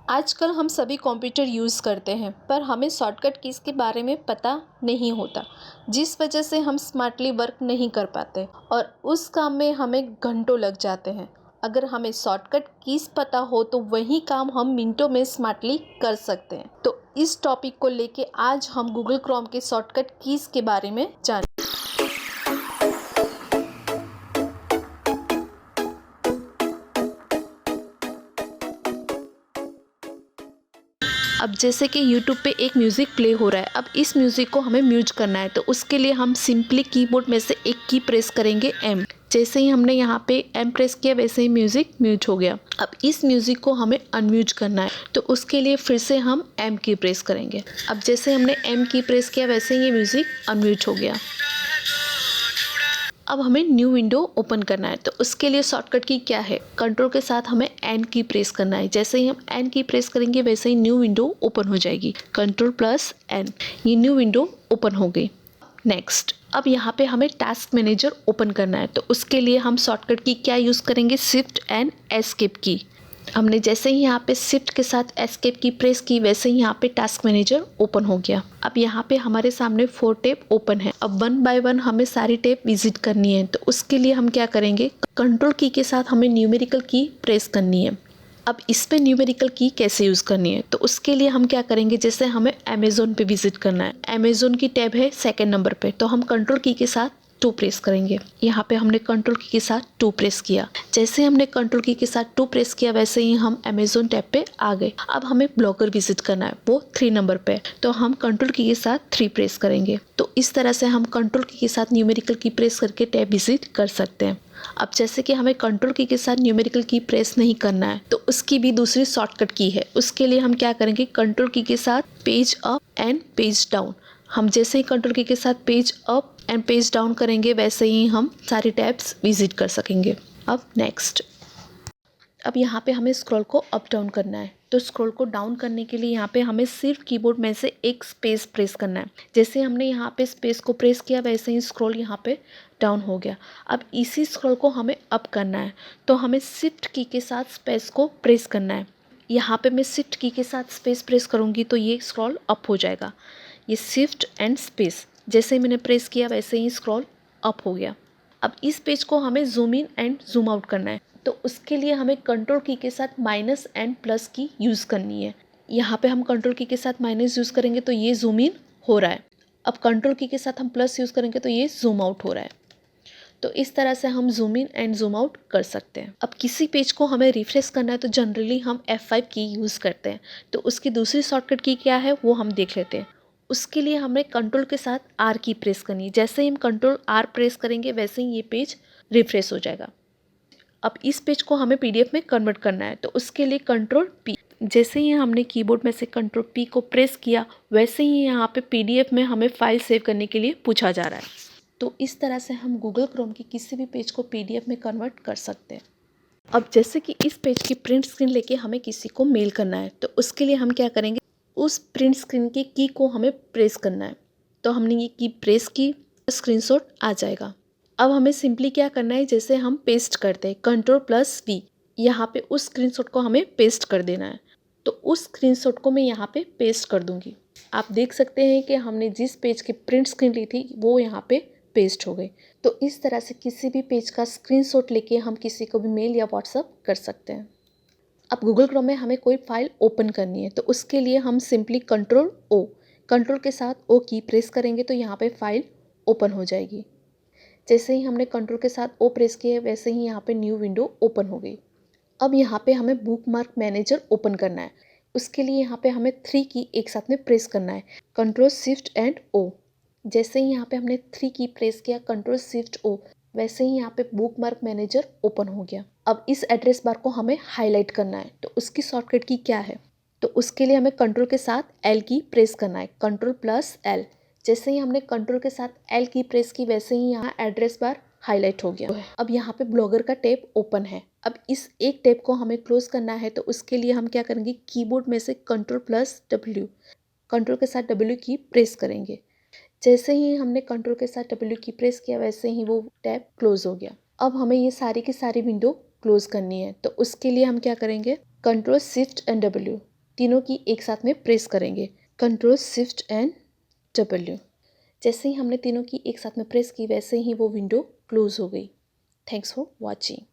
आजकल हम सभी कंप्यूटर यूज़ करते हैं पर हमें शॉर्टकट कीज़ के बारे में पता नहीं होता, जिस वजह से हम स्मार्टली वर्क नहीं कर पाते और उस काम में हमें घंटों लग जाते हैं। अगर हमें शॉर्टकट कीज़ पता हो तो वही काम हम मिनटों में स्मार्टली कर सकते हैं। तो इस टॉपिक को लेके आज हम गूगल क्रोम के शॉर्टकट कीज़ के बारे में जानेंगे। अब जैसे कि YouTube पे एक म्यूज़िक प्ले हो रहा है, अब इस म्यूज़िक को हमें म्यूट करना है तो उसके लिए हम सिंपली कीबोर्ड में से एक की प्रेस करेंगे M। जैसे ही हमने यहाँ पे M प्रेस किया वैसे ही म्यूज़िक म्यूट हो गया। अब इस म्यूज़िक को हमें अनम्यूट करना है तो उसके लिए फिर से हम M की प्रेस करेंगे। अब जैसे हमने M की प्रेस किया वैसे ही ये म्यूज़िक अनम्यूट हो गया। अब हमें न्यू विंडो ओपन करना है तो उसके लिए शॉर्टकट की क्या है, कंट्रोल के साथ हमें एन की प्रेस करना है। जैसे ही हम एन की प्रेस करेंगे वैसे ही न्यू विंडो ओपन हो जाएगी। कंट्रोल प्लस एन, ये न्यू विंडो ओपन हो गई। नेक्स्ट, अब यहाँ पे हमें टास्क मैनेजर ओपन करना है तो उसके लिए हम शॉर्टकट की क्या यूज़ करेंगे, शिफ्ट एंड एस्केप की। हमने जैसे ही यहाँ पे शिफ्ट के साथ एस्केप की प्रेस की वैसे ही यहाँ पे टास्क मैनेजर ओपन हो गया। अब यहाँ पे हमारे सामने 4 टैब ओपन है। अब 1 बाय 1 हमें सारी टैब विजिट करनी है तो उसके लिए हम क्या करेंगे, कंट्रोल की के साथ हमें न्यूमेरिकल की प्रेस करनी है। अब इस पे न्यूमेरिकल की कैसे यूज़ करनी है तो उसके लिए हम क्या करेंगे, जैसे हमें अमेज़ोन पे विजिट करना है, अमेज़ोन की टैब है 2nd नंबर पे, तो हम कंट्रोल की के साथ 2 प्रेस करेंगे। यहाँ पे हमने कंट्रोल की के साथ 2 प्रेस किया। जैसे हमने कंट्रोल की के साथ 2 प्रेस किया वैसे ही हम अमेज़ोन टैब पे आ गए। अब हमें ब्लॉगर विजिट करना है, वो 3 नंबर पे, तो हम कंट्रोल की के साथ 3 प्रेस करेंगे। तो इस तरह से हम कंट्रोल की के साथ न्यूमेरिकल की प्रेस करके टैब विजिट कर सकते हैं। अब जैसे कि हमें कंट्रोल की के साथ न्यूमेरिकल की प्रेस नहीं करना है तो उसकी भी दूसरी शॉर्टकट की है। उसके लिए हम क्या करेंगे, कंट्रोल की के साथ page up and page down. हम जैसे ही कंट्रोल की के साथ page up and page down करेंगे वैसे ही हम सारी टैब्स विजिट कर सकेंगे। अब नेक्स्ट, अब यहाँ पे हमें स्क्रॉल को अप डाउन करना है तो स्क्रॉल को डाउन करने के लिए यहाँ पे हमें सिर्फ कीबोर्ड में से एक स्पेस प्रेस करना है। जैसे हमने यहाँ पे स्पेस को प्रेस किया वैसे ही स्क्रॉल यहाँ पे डाउन हो गया। अब इसी स्क्रॉल को हमें अप करना है तो हमें शिफ्ट की के साथ स्पेस को प्रेस करना है। यहाँ पे मैं शिफ्ट की के साथ स्पेस प्रेस करूँगी तो ये स्क्रॉल अप हो जाएगा। ये शिफ्ट एंड स्पेस, जैसे ही मैंने प्रेस किया वैसे ही स्क्रॉल अप हो गया। अब इस पेज को हमें zoom in and zoom out करना है तो उसके लिए हमें कंट्रोल की के साथ माइनस एंड प्लस की यूज़ करनी है। यहाँ पे हम कंट्रोल की के साथ माइनस यूज़ करेंगे तो ये जूम इन हो रहा है। अब कंट्रोल की के साथ हम प्लस यूज़ करेंगे तो ये जूम आउट हो रहा है। तो इस तरह से हम zoom in and zoom out कर सकते हैं। अब किसी पेज को हमें रिफ्रेश करना है तो जनरली हम F5 की यूज़ करते हैं तो उसकी दूसरी शॉर्टकट की क्या है वो हम देख लेते हैं। उसके लिए हमें कंट्रोल के साथ R की प्रेस करनी है। जैसे ही हम कंट्रोल R प्रेस करेंगे वैसे ही ये पेज रिफ्रेश हो जाएगा। अब इस पेज को हमें PDF में कन्वर्ट करना है तो उसके लिए कंट्रोल P। जैसे ही हमने कीबोर्ड में से कंट्रोल P को प्रेस किया वैसे ही यहाँ पे PDF में हमें फाइल सेव करने के लिए पूछा जा रहा है। तो इस तरह से हम गूगल क्रोम की किसी भी पेज को PDF में कन्वर्ट कर सकते हैं। अब जैसे कि इस पेज की प्रिंट स्क्रीन लेके हमें किसी को मेल करना है तो उसके लिए हम क्या करेंगे, उस प्रिंट स्क्रीन की को हमें प्रेस करना है। तो हमने ये की प्रेस की, स्क्रीनशॉट आ जाएगा। अब हमें सिंपली क्या करना है, जैसे हम पेस्ट करते हैं कंट्रोल प्लस V, यहाँ पे उस स्क्रीनशॉट को हमें पेस्ट कर देना है। तो उस स्क्रीनशॉट को मैं यहाँ पे पेस्ट कर दूँगी। आप देख सकते हैं कि हमने जिस पेज की प्रिंट स्क्रीन ली थी वो यहाँ पे पेस्ट हो गई। तो इस तरह से किसी भी पेज का स्क्रीनशॉट लेके हम किसी को भी मेल या व्हाट्सअप कर सकते हैं। अब गूगल क्रोम में हमें कोई फाइल ओपन करनी है तो उसके लिए हम सिंपली कंट्रोल O, कंट्रोल के साथ O की प्रेस करेंगे तो यहाँ पे फाइल ओपन हो जाएगी। जैसे ही हमने कंट्रोल के साथ O प्रेस किया वैसे ही यहाँ पे न्यू विंडो ओपन हो गई। अब यहाँ पे हमें बुकमार्क मैनेजर ओपन करना है। उसके लिए यहाँ पे हमें 3 की एक साथ में प्रेस करना है, कंट्रोल शिफ्ट एंड O। जैसे ही यहाँ पे हमने 3 की प्रेस किया, कंट्रोल शिफ्ट O, वैसे ही यहाँ पे बुकमार्क मैनेजर ओपन हो गया। अब इस एड्रेस बार को हमें हाईलाइट करना है तो उसकी शॉर्टकट की क्या है, तो उसके लिए हमें कंट्रोल के साथ L की प्रेस करना है, कंट्रोल प्लस L। जैसे ही हमने कंट्रोल के साथ L की प्रेस की वैसे ही यहाँ एड्रेस बार हाईलाइट हो गया। अब यहाँ पे ब्लॉगर का टैब ओपन है। अब इस एक टैब को हमें क्लोज करना है तो उसके लिए हम क्या करेंगे, कीबोर्ड में से कंट्रोल प्लस W, कंट्रोल के साथ W की प्रेस करेंगे। जैसे ही हमने कंट्रोल के साथ W की प्रेस किया वैसे ही वो टैब क्लोज हो गया। अब हमें ये सारी की सारी विंडो क्लोज करनी है तो उसके लिए हम क्या करेंगे, कंट्रोल शिफ्ट एंड W, तीनों की एक साथ में प्रेस करेंगे, कंट्रोल शिफ्ट एंड डब्ल्यू। जैसे ही हमने तीनों की एक साथ में प्रेस की वैसे ही वो विंडो क्लोज हो गई। Thanks for watching.